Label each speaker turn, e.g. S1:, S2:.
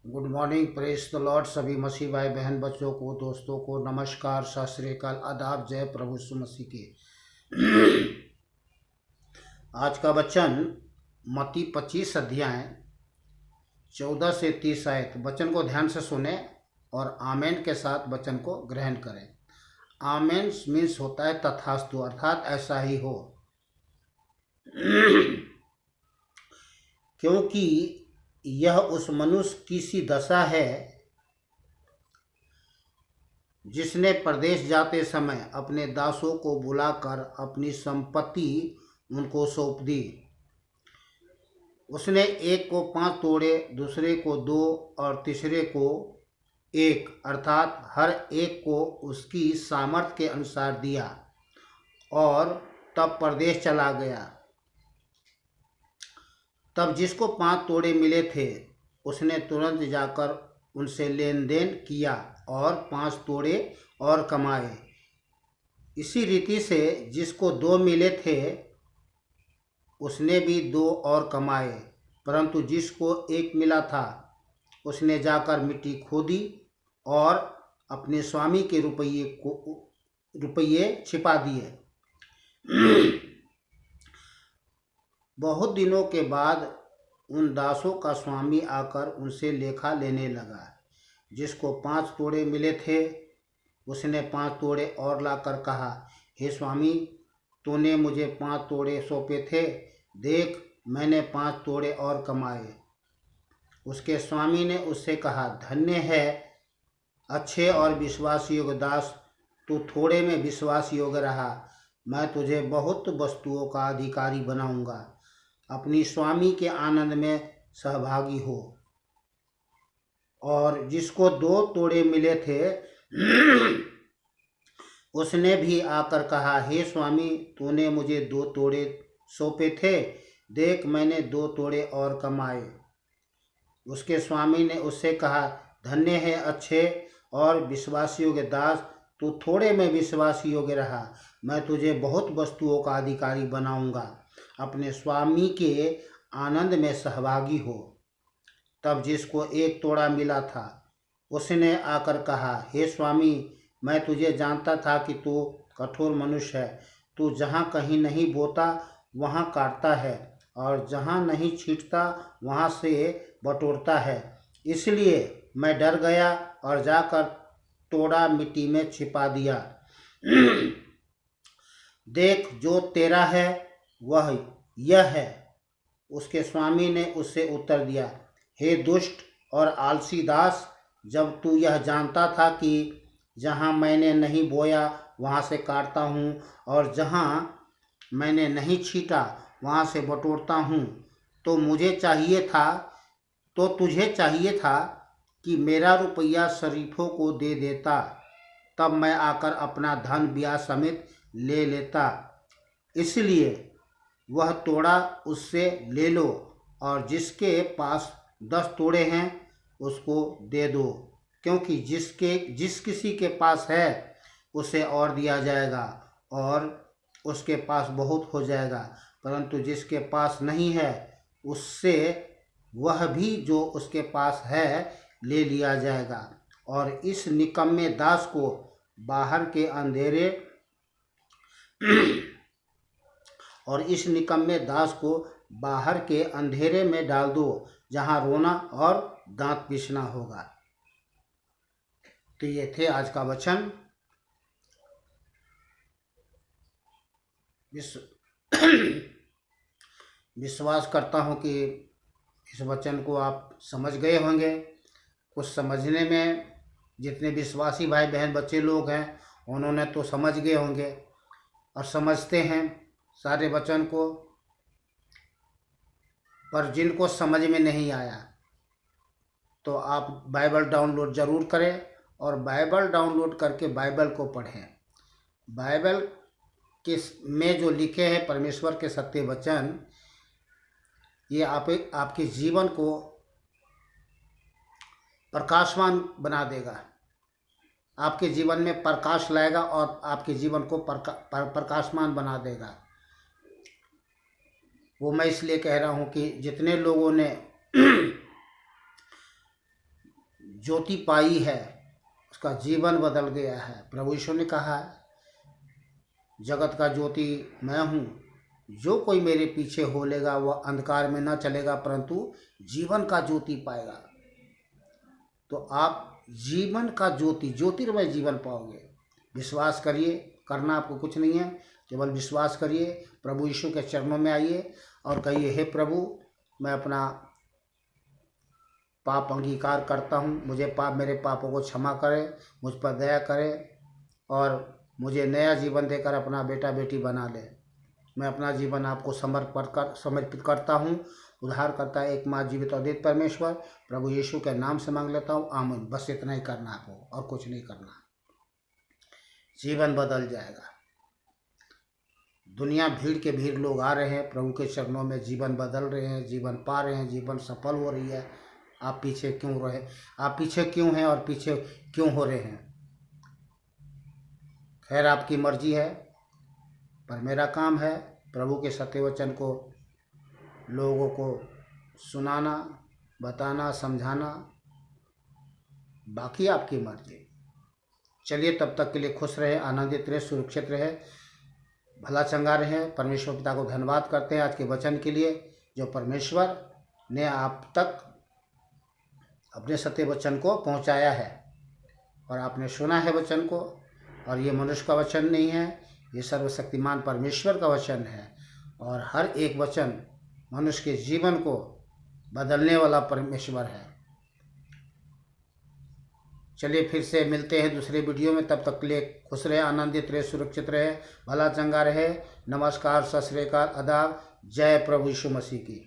S1: Good morning, praise the Lord. सभी मसीह भाई बहन बच्चों को, दोस्तों को नमस्कार, सत श्री अकाल, आदाब, जय प्रभु यीशु मसीह की। आज का वचन मत्ती 25 अध्याय 14 से 30 आयत। वचन को ध्यान से सुने और आमेन के साथ वचन को ग्रहण करें। आमेन मीन्स होता है तथास्तु, अर्थात ऐसा ही हो। क्योंकि यह उस मनुष्य की सी दशा है जिसने प्रदेश जाते समय अपने दासों को बुलाकर अपनी संपत्ति उनको सौंप दी। उसने एक को 5 तोड़े, दूसरे को 2 और तीसरे को 1, अर्थात हर एक को उसकी सामर्थ्य के अनुसार दिया और तब प्रदेश चला गया। तब जिसको 5 तोड़े मिले थे उसने तुरंत जाकर उनसे लेन देन किया और 5 तोड़े और कमाए। इसी रीति से जिसको 2 मिले थे उसने भी 2 और कमाए, परंतु जिसको 1 मिला था उसने जाकर मिट्टी खोदी और अपने स्वामी के रुपये छिपा दिए। बहुत दिनों के बाद उन दासों का स्वामी आकर उनसे लेखा लेने लगा। जिसको 5 तोड़े मिले थे उसने 5 तोड़े और लाकर कहा, हे स्वामी, तूने मुझे 5 तोड़े सौंपे थे, देख मैंने 5 तोड़े और कमाए। उसके स्वामी ने उससे कहा, धन्य है अच्छे और विश्वास योग्य दास, तू थोड़े में विश्वास योग्य रहा, मैं तुझे बहुत वस्तुओं का अधिकारी बनाऊंगा। अपनी स्वामी के आनंद में सहभागी हो। और जिसको 2 तोड़े मिले थे उसने भी आकर कहा, हे स्वामी, तूने मुझे 2 तोड़े सौंपे थे, देख मैंने 2 तोड़े और कमाए। उसके स्वामी ने उससे कहा, धन्य है अच्छे और विश्वास योग्य दास, तू थोड़े में विश्वास योग्य रहा, मैं तुझे बहुत वस्तुओं का अधिकारी बनाऊंगा। अपने स्वामी के आनंद में सहभागी हो। तब जिसको 1 तोड़ा मिला था उसने आकर कहा, हे स्वामी, मैं तुझे जानता था कि तू कठोर मनुष्य है, तू जहाँ कहीं नहीं बोता वहाँ काटता है और जहाँ नहीं छींटता वहाँ से बटोरता है। इसलिए मैं डर गया और जाकर तोड़ा मिट्टी में छिपा दिया। देख, जो तेरा है वह यह है। उसके स्वामी ने उससे उत्तर दिया, हे दुष्ट और आलसी दास, जब तू यह जानता था कि जहाँ मैंने नहीं बोया वहाँ से काटता हूँ और जहाँ मैंने नहीं छीटा वहाँ से बटोरता हूँ, तो तुझे चाहिए था कि मेरा रुपया शरीफों को दे देता, तब मैं आकर अपना धन ब्याज समेत ले लेता। इसलिए वह तोड़ा उससे ले लो और जिसके पास 10 तोड़े हैं उसको दे दो, क्योंकि जिस किसी के पास है उसे और दिया जाएगा और उसके पास बहुत हो जाएगा, परंतु जिसके पास नहीं है उससे वह भी जो उसके पास है ले लिया जाएगा। और इस निकम्मे दास को बाहर के अंधेरे में डाल दो, जहाँ रोना और दांत पीसना होगा। तो ये थे आज का वचन। विश्वास करता हूँ कि इस वचन को आप समझ गए होंगे। कुछ समझने में जितने विश्वासी भाई बहन बच्चे लोग हैं उन्होंने तो समझ गए होंगे और समझते हैं सारे वचन को, पर जिनको समझ में नहीं आया तो आप बाइबल डाउनलोड ज़रूर करें और बाइबल डाउनलोड करके बाइबल को पढ़ें। बाइबल के में जो लिखे हैं परमेश्वर के सत्य वचन, ये आपके जीवन को प्रकाशमान बना देगा, आपके जीवन में प्रकाश लाएगा और आपके जीवन को प्रकाशमान बना देगा। वो मैं इसलिए कह रहा हूँ कि जितने लोगों ने ज्योति पाई है उसका जीवन बदल गया है। प्रभु यीशु ने कहा है, जगत का ज्योति मैं हूँ, जो कोई मेरे पीछे होलेगा वह अंधकार में न चलेगा परंतु जीवन का ज्योति पाएगा। तो आप जीवन का ज्योति, ज्योतिर्मय जीवन पाओगे। विश्वास करिए, करना आपको कुछ नहीं है, केवल विश्वास करिए। प्रभु यीशु के चरणों में आइए और कहिए, हे प्रभु, मैं अपना पाप अंगीकार करता हूँ, मुझे मेरे पापों को क्षमा करें, मुझ पर दया करें और मुझे नया जीवन देकर अपना बेटा बेटी बना ले। मैं अपना जीवन आपको समर्पित करता हूँ। उद्धारकर्ता एकमात्र जीवित और अद्वित परमेश्वर प्रभु यीशु के नाम से मांग लेता हूँ, आमीन। बस इतना ही करना आपको और कुछ नहीं करना, जीवन बदल जाएगा। दुनिया भीड़ के भीड़ लोग आ रहे हैं प्रभु के चरणों में, जीवन बदल रहे हैं, जीवन पा रहे हैं, जीवन सफल हो रही है। आप पीछे क्यों रहे? आप पीछे क्यों हैं और पीछे क्यों हो रहे हैं? खैर, आपकी मर्जी है, पर मेरा काम है प्रभु के सत्य वचन को लोगों को सुनाना, बताना, समझाना। बाकी आपकी मर्जी। चलिए, तब तक के लिए खुश रहे, आनंदित रहे, सुरक्षित रहे, भला चंगा रहे। परमेश्वर पिता को धन्यवाद करते हैं आज के वचन के लिए, जो परमेश्वर ने आप तक अपने सत्य वचन को पहुंचाया है और आपने सुना है वचन को। और ये मनुष्य का वचन नहीं है, ये सर्वशक्तिमान परमेश्वर का वचन है और हर एक वचन मनुष्य के जीवन को बदलने वाला परमेश्वर है। चलिए, फिर से मिलते हैं दूसरे वीडियो में। तब तक के लिए खुश रहे, आनंदित रहे, सुरक्षित रहे, भला चंगा रहे। नमस्कार, सत श्री अकाल, आदाब। जय प्रभु यीशु मसीह की।